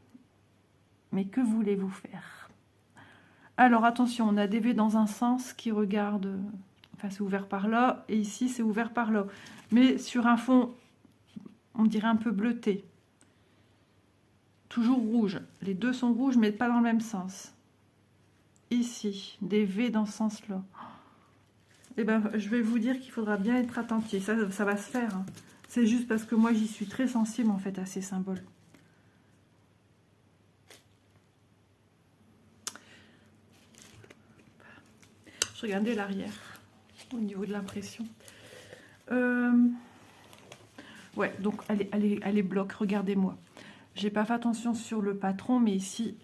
Mais que voulez-vous faire? Alors attention, on a des V dans un sens qui regarde, enfin c'est ouvert par là, et ici c'est ouvert par là. Mais sur un fond, on dirait un peu bleuté. Toujours rouge. Les deux sont rouges, mais pas dans le même sens. Ici, des V dans ce sens-là. Eh ben, je vais vous dire qu'il faudra bien être attentif. Ça va se faire. Hein. C'est juste parce que moi, j'y suis très sensible, en fait, à ces symboles. Je regardais l'arrière, au niveau de l'impression. Ouais, donc, allez, bloc, regardez-moi. J'ai pas fait attention sur le patron, mais ici,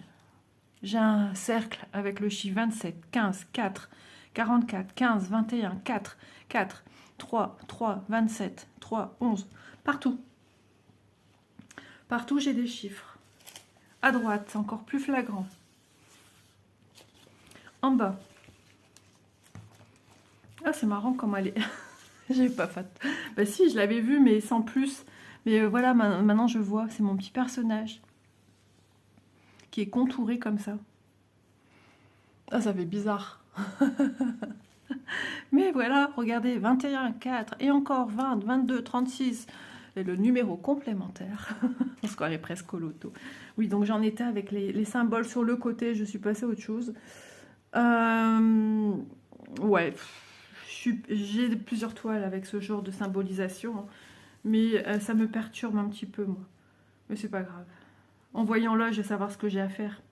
j'ai un cercle avec le chiffre 27, 15, 4, 44, 15, 21, 4, 4, 3, 3, 27, 3, 11. Partout. Partout, j'ai des chiffres. À droite, c'est encore plus flagrant. En bas. Ah, c'est marrant comment elle est. J'ai pas fait. Bah si, je l'avais vu, mais sans plus. Mais voilà, maintenant je vois. C'est mon petit personnage. Qui est contouré comme ça. Ah, ça fait bizarre. Mais voilà, regardez, 21, 4, et encore 20, 22, 36. Et le numéro complémentaire. On se croirait presque au loto. Oui, donc j'en étais avec les symboles sur le côté. Je suis passée à autre chose. Ouais, j'ai plusieurs toiles avec ce genre de symbolisation. Hein, mais ça me perturbe un petit peu, moi. Mais c'est pas grave. En voyant là, je vais savoir ce que j'ai à faire.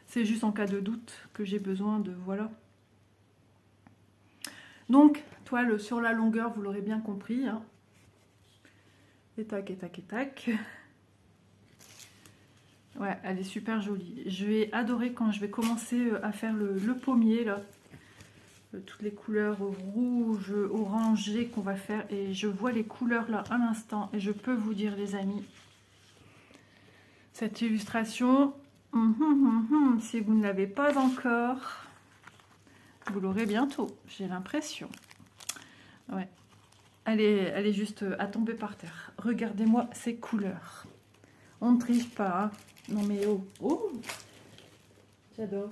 C'est juste en cas de doute que j'ai besoin de... Voilà. Donc, toile sur la longueur, vous l'aurez bien compris. Hein. Et tac, et tac, et tac. Ouais, elle est super jolie. Je vais adorer quand je vais commencer à faire le pommier, là. Toutes les couleurs rouge, orangé qu'on va faire. Et je vois les couleurs, là, à l'instant. Et je peux vous dire, les amis, cette illustration, si vous ne l'avez pas encore, vous l'aurez bientôt, j'ai l'impression. Ouais. Elle est juste à tomber par terre. Regardez-moi ces couleurs. On ne triche pas. Hein. Non mais oh, oh, j'adore.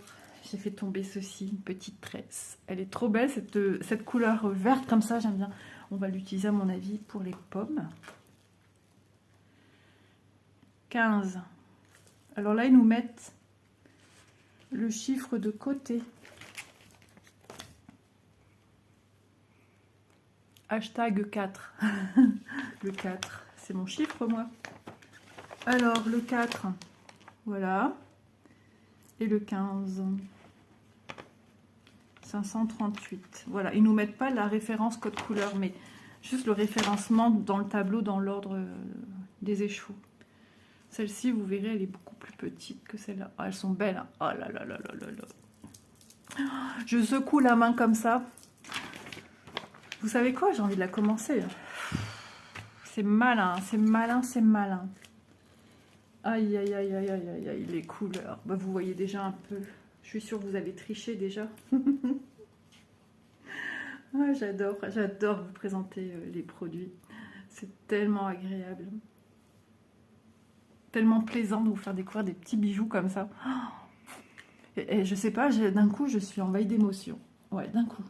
J'ai fait tomber ceci, une petite tresse. Elle est trop belle, cette couleur verte comme ça, j'aime bien. On va l'utiliser à mon avis pour les pommes. 15. Alors là, ils nous mettent le chiffre de côté. Hashtag 4. Le 4, c'est mon chiffre, moi. Alors, le 4, voilà. Et le 15. 538. Voilà, ils nous mettent pas la référence code couleur, mais juste le référencement dans le tableau, dans l'ordre des échevaux. Celle-ci, vous verrez, elle est beaucoup plus petite que celle-là. Oh, elles sont belles. Hein. Oh là là là là là là. Je secoue la main comme ça. Vous savez quoi? J'ai envie de la commencer. C'est malin, c'est malin, c'est malin. Aïe, aïe, aïe, aïe, aïe, aïe, aïe, les couleurs. Bah, vous voyez déjà un peu. Je suis sûre que vous avez triché déjà. Ah, j'adore vous présenter les produits. C'est tellement agréable. Tellement plaisant de vous faire découvrir des petits bijoux comme ça. Et je sais pas, d'un coup, je suis envahie d'émotions. Ouais, d'un coup.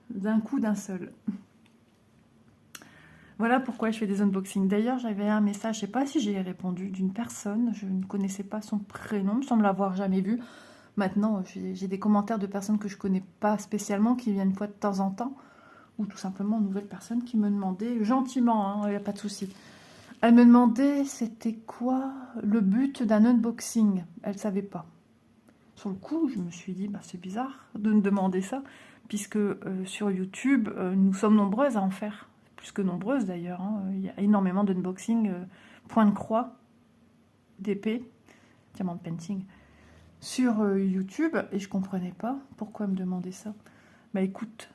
D'un coup, d'un seul. Voilà pourquoi je fais des unboxings. D'ailleurs, j'avais un message, je sais pas si j'ai répondu, d'une personne. Je ne connaissais pas son prénom, il me semble l'avoir jamais vu. Maintenant, j'ai des commentaires de personnes que je connais pas spécialement, qui viennent une fois de temps en temps. Ou tout simplement, nouvelles personnes qui me demandaient, gentiment, il n'y a pas de souci. Elle me demandait c'était quoi le but d'un unboxing. Elle ne savait pas. Sur le coup, je me suis dit, bah, c'est bizarre de me demander ça, puisque sur YouTube, nous sommes nombreuses à en faire. Plus que nombreuses d'ailleurs. Hein. Il y a énormément d'unboxing, point de croix, d'épée, diamant de painting, sur YouTube. Et je ne comprenais pas pourquoi me demander ça. Bah écoute,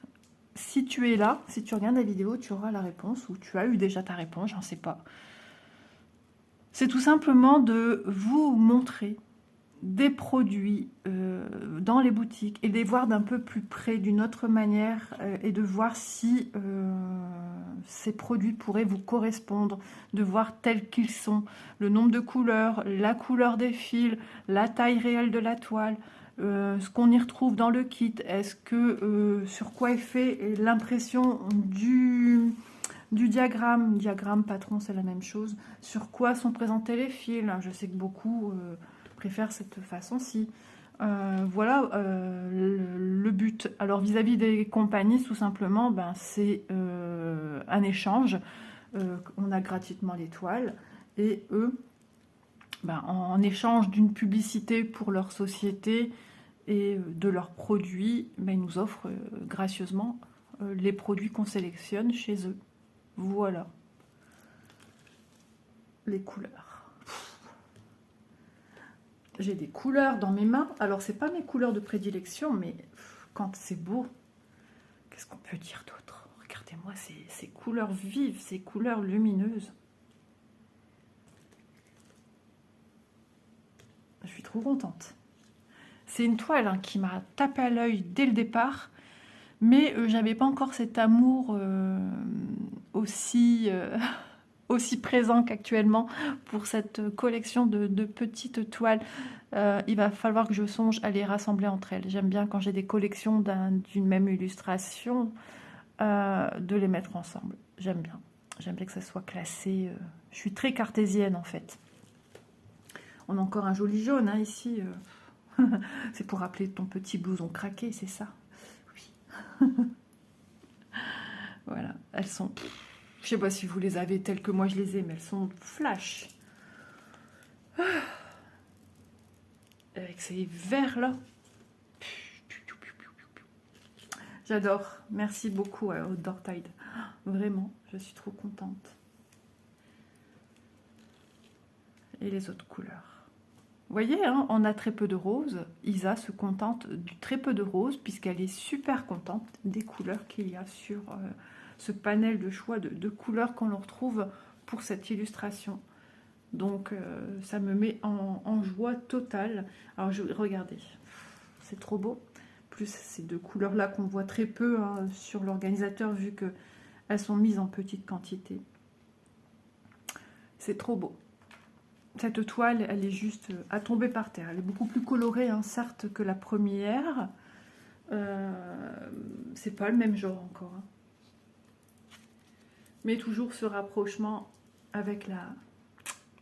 si tu es là, si tu regardes la vidéo, tu auras la réponse, ou tu as eu déjà ta réponse, j'en sais pas. C'est tout simplement de vous montrer des produits dans les boutiques et les voir d'un peu plus près, d'une autre manière, et de voir si ces produits pourraient vous correspondre, de voir tels qu'ils sont, le nombre de couleurs, la couleur des fils, la taille réelle de la toile, ce qu'on y retrouve dans le kit, est-ce que sur quoi est fait l'impression du diagramme patron, c'est la même chose. Sur quoi sont présentés les fils? Je sais que beaucoup préfèrent cette façon-ci. Voilà le but. Alors vis-à-vis des compagnies, tout simplement, ben, c'est un échange. On a gratuitement les toiles et eux, ben, en échange d'une publicité pour leur société et de leurs produits, ben, ils nous offrent gracieusement les produits qu'on sélectionne chez eux. Voilà les couleurs. J'ai des couleurs dans mes mains. Alors, c'est pas mes couleurs de prédilection, mais quand c'est beau, qu'est-ce qu'on peut dire d'autre? Regardez-moi ces couleurs vives, ces couleurs lumineuses. Je suis trop contente. C'est une toile hein, qui m'a tapé à l'œil dès le départ, mais j'avais pas encore cet amour aussi présent qu'actuellement pour cette collection de petites toiles. Il va falloir que je songe à les rassembler entre elles. J'aime bien quand j'ai des collections d'une même illustration, de les mettre ensemble. J'aime bien. J'aime bien que ça soit classé. Je suis très cartésienne en fait. On a encore un joli jaune hein, ici. C'est pour rappeler ton petit blouson craqué, c'est ça? Oui. Voilà, elles sont... Je sais pas si vous les avez telles que moi je les ai, mais elles sont flash. Avec ces verres là. J'adore. Merci beaucoup Outdoor Tide. Vraiment, je suis trop contente. Et les autres couleurs. Vous voyez, hein, on a très peu de roses. Isa se contente du très peu de roses puisqu'elle est super contente des couleurs qu'il y a sur ce panel de choix de couleurs qu'on retrouve pour cette illustration. Donc ça me met en joie totale. Alors regardez, c'est trop beau. Plus ces deux couleurs là qu'on voit très peu hein, sur l'organisateur vu qu'elles sont mises en petite quantité. C'est trop beau. Cette toile, elle est juste à tomber par terre. Elle est beaucoup plus colorée, hein, certes, que la première. C'est pas le même genre encore. Hein. Mais toujours ce rapprochement avec la...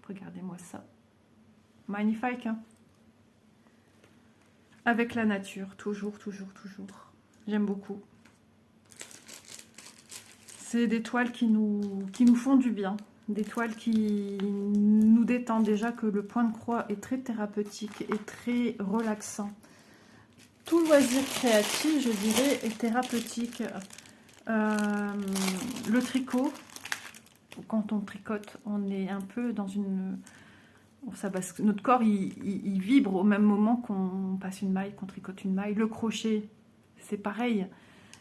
Regardez-moi ça. Magnifique, hein? Avec la nature, toujours, toujours, toujours. J'aime beaucoup. C'est des toiles qui nous font du bien. Des toiles qui nous détendent. Déjà que le point de croix est très thérapeutique et très relaxant. Tout loisir créatif, je dirais, est thérapeutique. Le tricot, quand on tricote, on est un peu dans une... notre corps, il vibre au même moment qu'on passe une maille, qu'on tricote une maille. Le crochet, c'est pareil.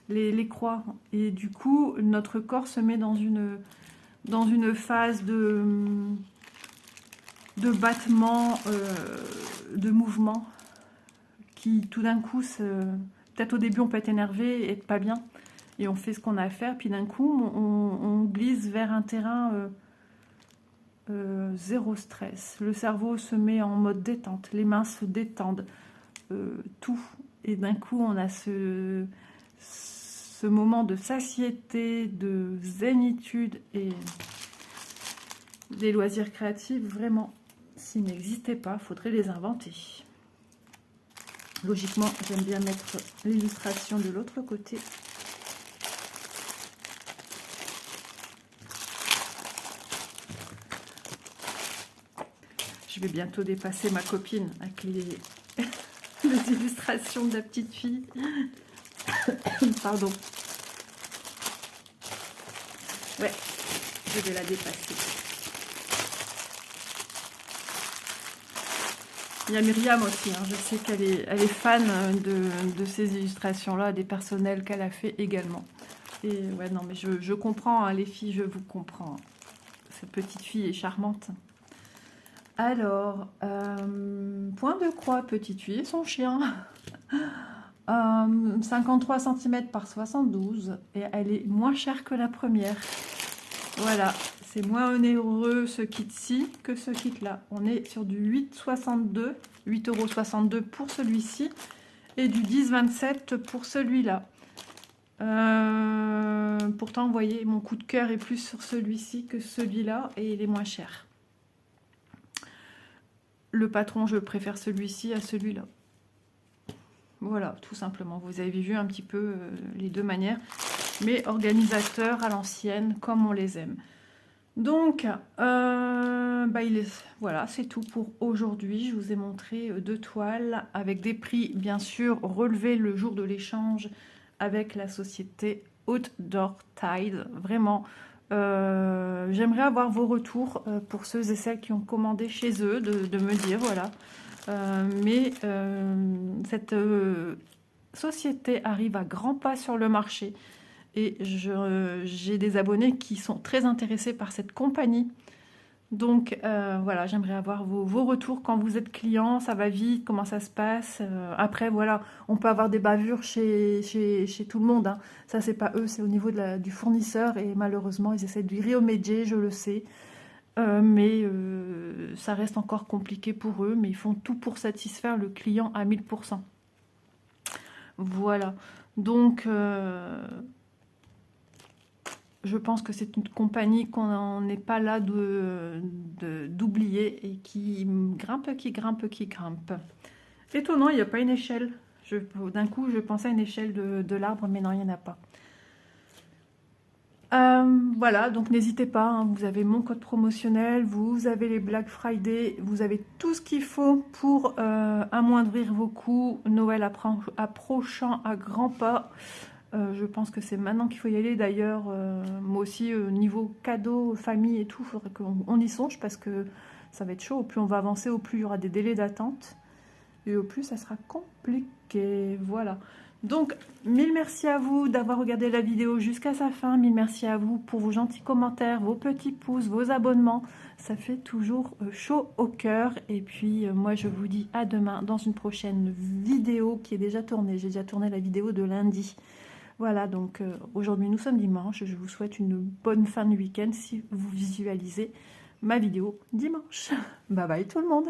Les croix. Et du coup, notre corps se met dans une phase de battement, de mouvement, qui tout d'un coup, peut-être au début on peut être énervé et être pas bien, et on fait ce qu'on a à faire, puis d'un coup on glisse vers un terrain zéro stress. Le cerveau se met en mode détente, les mains se détendent, tout. Et d'un coup on a ce moment de satiété, de zénitude, et des loisirs créatifs, vraiment, s'ils n'existaient pas, il faudrait les inventer. Logiquement, j'aime bien mettre l'illustration de l'autre côté. Je vais bientôt dépasser ma copine avec les illustrations de la petite fille. Pardon. Ouais, je vais la dépasser. Il y a Myriam aussi, hein. Je sais qu'elle est fan de ces illustrations-là, des personnels qu'elle a fait également. Et ouais, non, mais je comprends, hein, les filles, je vous comprends. Cette petite fille est charmante. Alors, point de croix, petit tuyau, son chien. 53 cm par 72 et elle est moins chère que la première. Voilà, c'est moins onéreux ce kit-ci que ce kit-là. On est sur du 8,62 €, pour celui-ci et du 10,27 pour celui-là. Pourtant, vous voyez, mon coup de cœur est plus sur celui-ci que celui-là et il est moins cher. Le patron, je préfère celui-ci à celui-là. Voilà, tout simplement. Vous avez vu un petit peu les deux manières. Mais organisateurs à l'ancienne, comme on les aime. Donc, voilà, c'est tout pour aujourd'hui. Je vous ai montré 2 toiles avec des prix, bien sûr, relevés le jour de l'échange avec la société Outdoor Tide. Vraiment, j'aimerais avoir vos retours pour ceux et celles qui ont commandé chez eux, de me dire, voilà. Cette société arrive à grands pas sur le marché et j'ai des abonnés qui sont très intéressés par cette compagnie. Donc voilà, j'aimerais avoir vos retours quand vous êtes client, ça va vite, comment ça se passe. Après voilà, on peut avoir des bavures chez tout le monde, hein. Ça c'est pas eux, c'est au niveau du fournisseur et malheureusement ils essaient de lui remédier, je le sais. Ça reste encore compliqué pour eux, mais ils font tout pour satisfaire le client à 1000%. Voilà, donc je pense que c'est une compagnie qu'on n'est pas là d'oublier et qui grimpe. Étonnant, il n'y a pas une échelle. D'un coup, je pensais à une échelle de l'arbre, mais non, il n'y en a pas. Voilà, donc n'hésitez pas, hein, vous avez mon code promotionnel, vous avez les Black Friday, vous avez tout ce qu'il faut pour amoindrir vos coûts. Noël approchant à grands pas. Je pense que c'est maintenant qu'il faut y aller. D'ailleurs, moi aussi, niveau cadeaux, famille et tout, il faudrait qu'on y songe parce que ça va être chaud. Au plus on va avancer, au plus il y aura des délais d'attente. Et au plus, ça sera compliqué. Voilà. Donc, mille merci à vous d'avoir regardé la vidéo jusqu'à sa fin. Mille merci à vous pour vos gentils commentaires, vos petits pouces, vos abonnements. Ça fait toujours chaud au cœur. Et puis, moi, je vous dis à demain dans une prochaine vidéo qui est déjà tournée. J'ai déjà tourné la vidéo de lundi. Voilà, donc aujourd'hui, nous sommes dimanche. Je vous souhaite une bonne fin de week-end si vous visualisez ma vidéo dimanche. Bye bye tout le monde.